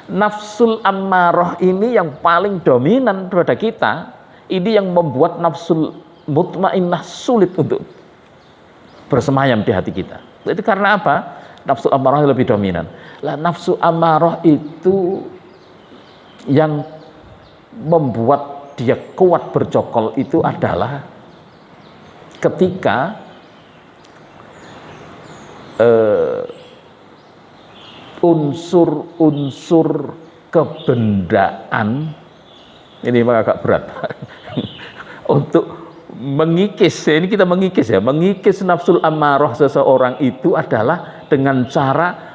nafsul ammarah ini yang paling dominan pada kita, ini yang membuat nafsul mutmainnah sulit untuk bersemayam di hati kita. Itu karena apa? Nafsu ammarah lebih dominan. Lah nafsu ammarah itu yang membuat dia kuat bercokol itu adalah ketika unsur-unsur kebendaan ini memang agak berat untuk mengikis, ini kita mengikis ya, mengikis nafsul ammarah seseorang itu adalah dengan cara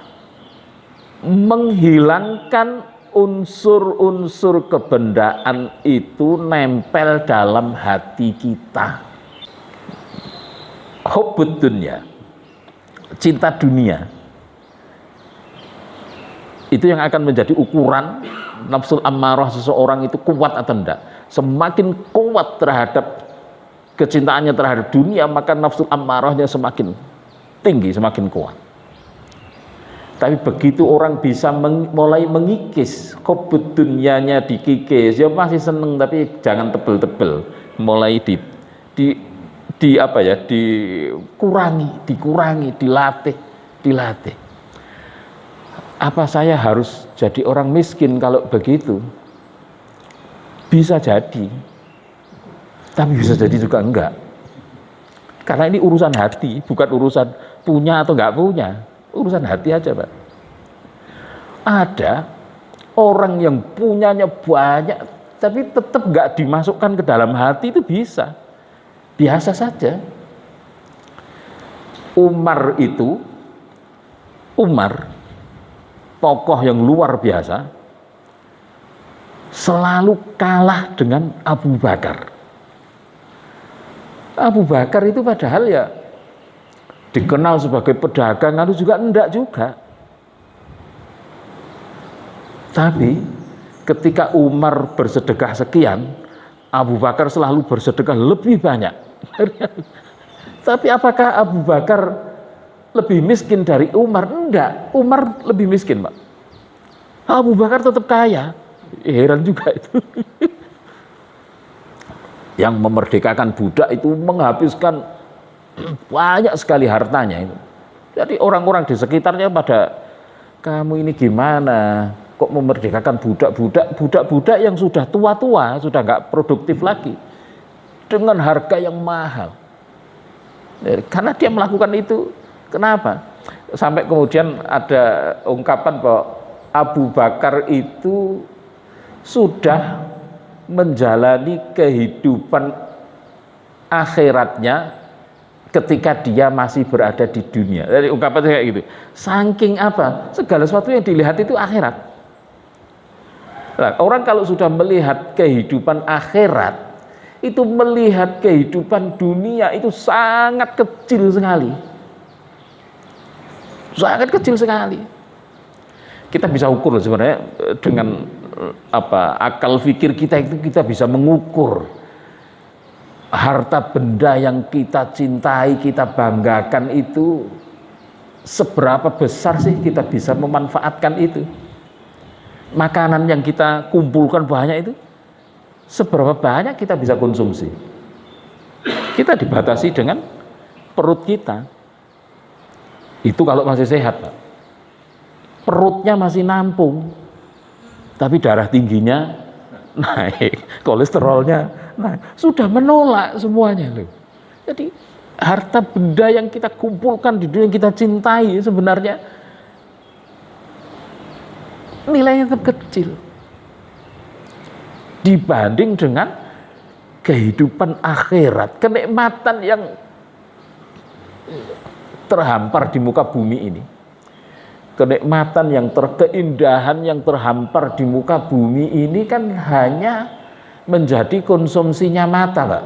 menghilangkan unsur-unsur kebendaan itu nempel dalam hati kita. Hubbud dunya, cinta dunia, itu yang akan menjadi ukuran nafsul ammarah seseorang itu kuat atau tidak. Semakin kuat terhadap kecintaannya terhadap dunia, maka nafsul ammarahnya semakin tinggi, semakin kuat. Tapi begitu orang bisa mulai mengikis, hubbud dunyanya dikikis, ya masih seneng tapi jangan tebel-tebel, mulai dikurangi, dilatih. Apa saya harus jadi orang miskin kalau begitu? Bisa jadi, tapi bisa jadi juga enggak. Karena ini urusan hati, bukan urusan punya atau enggak punya, urusan hati aja, Pak. Ada orang yang punyanya banyak, tapi tetap enggak dimasukkan ke dalam hati, itu bisa. Biasa saja. Umar, tokoh yang luar biasa, selalu kalah dengan Abu Bakar. Abu Bakar itu padahal ya dikenal sebagai pedagang, lalu juga enggak juga. Tapi ketika Umar bersedekah sekian, Abu Bakar selalu bersedekah lebih banyak. Tapi apakah Abu Bakar lebih miskin dari Umar? Enggak, Umar lebih miskin, Pak. Abu Bakar tetap kaya. Heran juga itu. Yang memerdekakan budak itu menghabiskan banyak sekali hartanya itu. Jadi orang-orang di sekitarnya pada, kamu ini gimana? Kok memerdekakan budak-budak yang sudah tua-tua, sudah nggak produktif lagi, dengan harga yang mahal. Karena dia melakukan itu. Kenapa? Sampai kemudian ada ungkapan bahwa Abu Bakar itu sudah menjalani kehidupan akhiratnya ketika dia masih berada di dunia. Jadi ungkapannya kayak gitu. Saking apa? Segala sesuatu yang dilihat itu akhirat. Nah, orang kalau sudah melihat kehidupan akhirat, itu melihat kehidupan dunia itu sangat kecil sekali. Sangat kecil sekali. Kita bisa ukur sebenarnya dengan akal fikir kita itu, kita bisa mengukur harta benda yang kita cintai, kita banggakan itu seberapa besar sih kita bisa memanfaatkan itu. Makanan yang kita kumpulkan banyak itu seberapa banyak kita bisa konsumsi. Kita dibatasi dengan perut kita. Itu kalau masih sehat, Pak. Perutnya masih nampung, tapi darah tingginya naik, kolesterolnya naik, sudah menolak semuanya loh. Jadi harta benda yang kita kumpulkan di dunia yang kita cintai sebenarnya nilainya tetap kecil dibanding dengan kehidupan akhirat, kenikmatan yang terhampar di muka bumi ini. Kenikmatan yang keindahan yang terhampar di muka bumi ini kan hanya menjadi konsumsinya mata, Pak.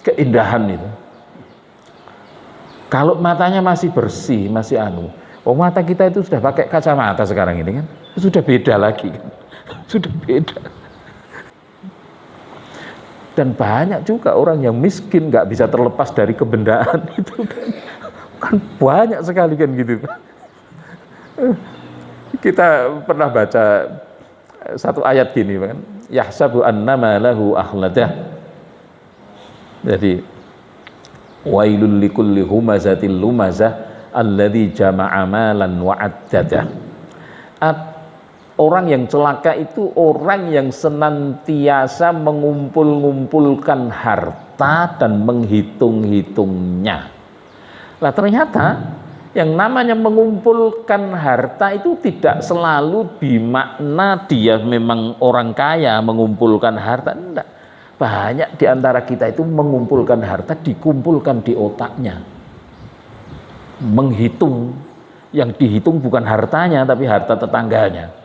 Keindahan itu. Kalau matanya masih bersih, masih mata kita itu sudah pakai kacamata sekarang ini kan, sudah beda lagi kan. Sudah beda. Dan banyak juga orang yang miskin nggak bisa terlepas dari kebendaan itu kan banyak sekali kan gitu. Kita pernah baca satu ayat gini kan, yahsabu annama lahu akhladah. Jadi wailul likulli humazatil lumazah alladzi jama'a malan wa addadah. Orang yang celaka itu orang yang senantiasa mengumpul-ngumpulkan harta dan menghitung-hitungnya. Lah ternyata yang namanya mengumpulkan harta itu tidak selalu bermakna dia memang orang kaya mengumpulkan harta, enggak. Banyak di antara kita itu mengumpulkan harta dikumpulkan di otaknya. Menghitung, yang dihitung bukan hartanya tapi harta tetangganya.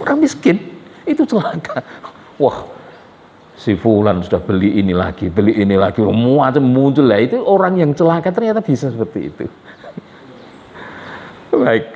Orang miskin itu celaka. Wah, si fulan sudah beli ini lagi, macam muncul lah. Itu orang yang celaka ternyata bisa seperti itu. Baik.